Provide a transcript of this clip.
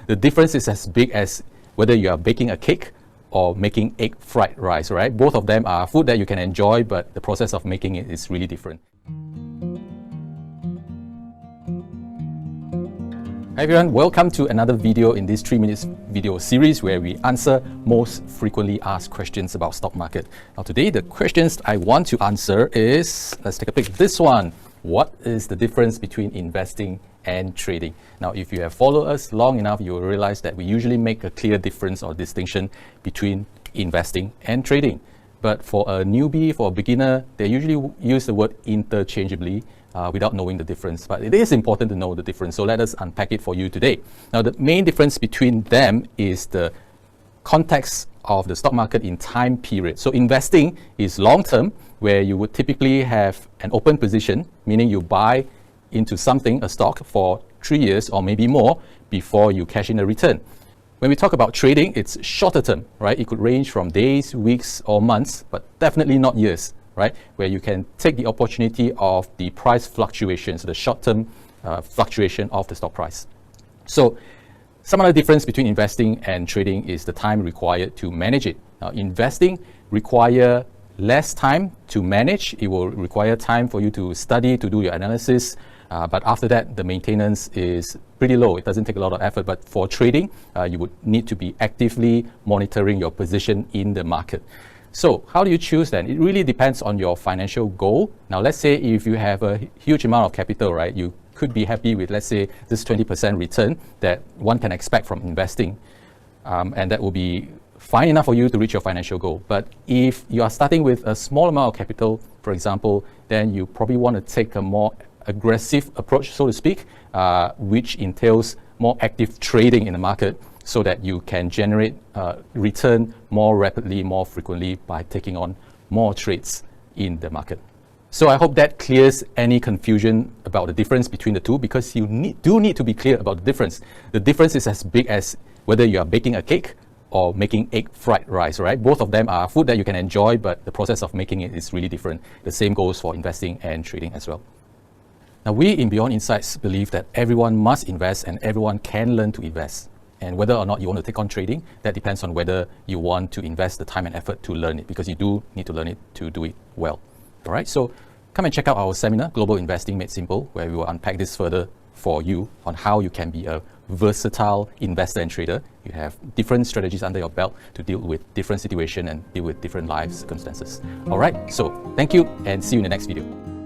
the difference is as big as whether you are baking a cake or making egg fried rice, right? Both of them are food that you can enjoy, but the process of making it is really different. Hi everyone, welcome to another video in this 3 minutes video series where we answer most frequently asked questions about stock market. Now today the questions I want to answer is, let's take a pick, this one. What is the difference between investing and trading? Now if you have followed us long enough, you will realize that we usually make a clear difference or distinction between investing and trading. But for a newbie, for a beginner, they usually use the word interchangeably without knowing the difference. But it is important to know the difference, so let us unpack it for you today. Now the main difference between them is the context of the stock market in time period. So investing is long term, where you would typically have an open position, meaning you buy into something, a stock, for 3 years or maybe more before you cash in a return. When we talk about trading, it's shorter term, right? It could range from days, weeks or months, but definitely not years, right? Where you can take the opportunity of the price fluctuations, the short-term fluctuation of the stock price. So some other difference between investing and trading is the time required to manage it. Now, investing require less time to manage. It will require time for you to study, to do your analysis. But after that, the maintenance is pretty low. It doesn't take a lot of effort. But for trading, you would need to be actively monitoring your position in the market. So how do you choose then? It really depends on your financial goal. Now, let's say if you have a huge amount of capital, right? You could be happy with, let's say, this 20% return that one can expect from investing. And that will be fine enough for you to reach your financial goal. But if you are starting with a small amount of capital, for example, then you probably want to take a more aggressive approach, so to speak, which entails more active trading in the market so that you can generate return more rapidly, more frequently by taking on more trades in the market. So I hope that clears any confusion about the difference between the two, because you do need to be clear about the difference. The difference is as big as whether you are baking a cake or making egg fried rice, right? Both of them are food that you can enjoy, but the process of making it is really different. The same goes for investing and trading as well. Now, we in Beyond Insights believe that everyone must invest and everyone can learn to invest. And whether or not you want to take on trading, that depends on whether you want to invest the time and effort to learn it, because you do need to learn it to do it well. All right, so come and check out our seminar, Global Investing Made Simple, where we will unpack this further for you on how you can be a versatile investor and trader. You have different strategies under your belt to deal with different situations and deal with different life circumstances. All right, so thank you and see you in the next video.